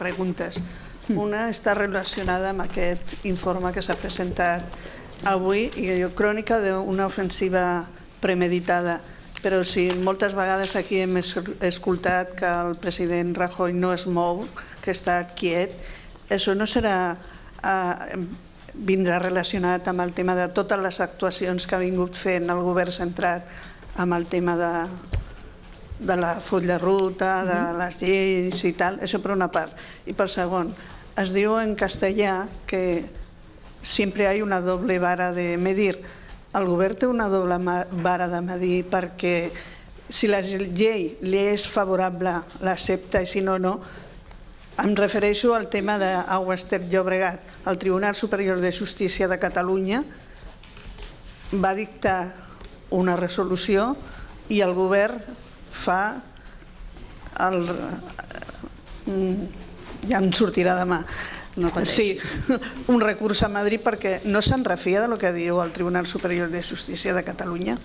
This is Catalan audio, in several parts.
preguntes. Una està relacionada amb aquest informe que s'ha presentat avui i crònica d'una ofensiva premeditada. Però si moltes vegades aquí hem escoltat que el president Rajoy no es mou, que està quiet, això no vindrà relacionat amb el tema de totes les actuacions que ha vingut fent el govern central amb el tema de la full de ruta, de les lleis i tal, això per una part. I per segon, es diu en castellà que sempre hi ha una doble vara de medir. El govern té una doble vara de medir perquè si la llei li és favorable, l'accepta i si no, no. Em refereixo al tema d'Aigües Ter Llobregat. El Tribunal Superior de Justícia de Catalunya va dictar una resolució i el govern fa ja em sortirà demà. Sí, un recurs a Madrid perquè no se'n refia del que diu el Tribunal Superior de Justícia de Catalunya.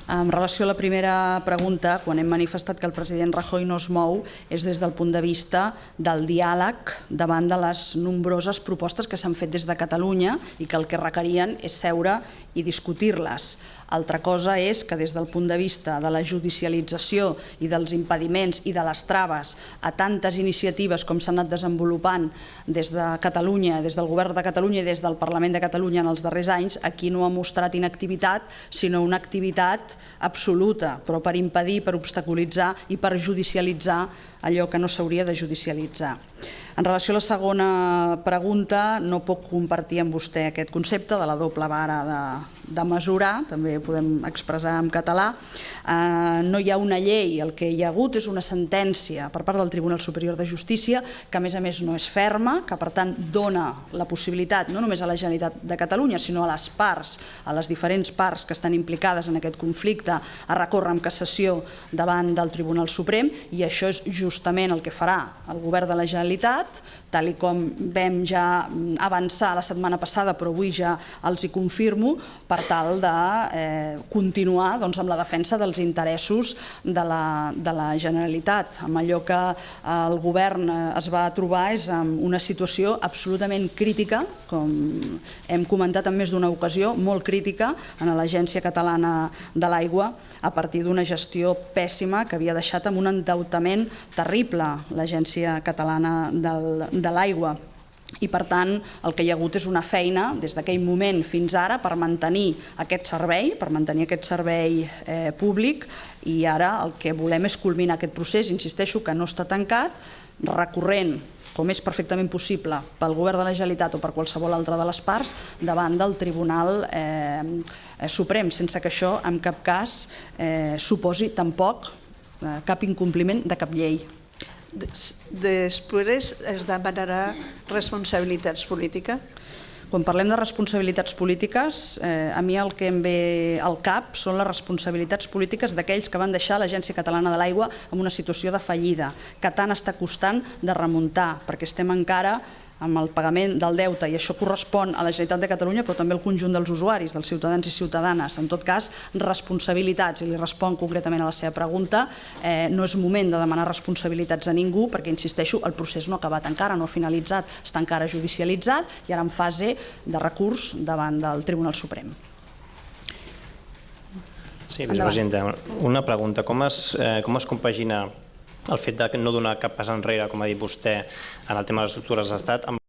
En relació a la primera pregunta, quan hem manifestat que el president Rajoy no es mou és des del punt de vista del diàleg davant de les nombroses propostes que s'han fet des de Catalunya i que el que requerien és seure i discutir-les. Altra cosa és que des del punt de vista de la judicialització i dels impediments i de les traves a tantes iniciatives com s'han anat desenvolupant des de Catalunya, des del govern de Catalunya i des del Parlament de Catalunya en els darrers anys, aquí no ha mostrat inactivitat, sinó una activitat absoluta, però per impedir, per obstaculitzar i per judicialitzar allò que no s'hauria de judicialitzar. En relació a la segona pregunta, no puc compartir amb vostè aquest concepte de la doble vara de mesurar, també ho podem expressar en català. No hi ha una llei, el que hi ha hagut és una sentència per part del Tribunal Superior de Justícia que a més no és ferma, que per tant dona la possibilitat no només a la Generalitat de Catalunya sinó a les parts, a les diferents parts que estan implicades en aquest conflicte a recórrer amb cassació davant del Tribunal Suprem i això és justament el que farà el govern de la Generalitat, tal com vam ja avançar la setmana passada, però avui ja els hi confirmo, per tal de continuar amb la defensa dels interessos de la Generalitat. Amb allò que el govern es va trobar és en una situació absolutament crítica, com hem comentat en més d'una ocasió, molt crítica en l'Agència Catalana de l'Aigua a partir d'una gestió pèssima que havia deixat amb un endeutament terrible l'Agència Catalana de l'Aigua. I per tant el que hi ha hagut és una feina des d'aquell moment fins ara per mantenir aquest servei públic i ara el que volem és culminar aquest procés, insisteixo que no està tancat, recorrent com és perfectament possible pel govern de la Generalitat o per qualsevol altra de les parts davant del Tribunal Suprem, sense que això en cap cas suposi tampoc cap incompliment de cap llei. Després es demanarà responsabilitats polítiques? Quan parlem de responsabilitats polítiques, a mi el que em ve al cap són les responsabilitats polítiques d'aquells que van deixar l'Agència Catalana de l'Aigua en una situació de fallida, que tant està costant de remuntar, perquè estem encara amb el pagament del deute i això correspon a la Generalitat de Catalunya però també al conjunt dels usuaris, dels ciutadans i ciutadanes. En tot cas, responsabilitats, i li responc concretament a la seva pregunta, no és moment de demanar responsabilitats a ningú perquè, insisteixo, el procés no ha acabat encara, no ha finalitzat, està encara judicialitzat i ara en fase de recurs davant del Tribunal Suprem. Sí, vicepresidenta, una pregunta. Com es compagina el fet de no donar cap pas enrere, com ha dit vostè, en el tema de les estructures d'estat, amb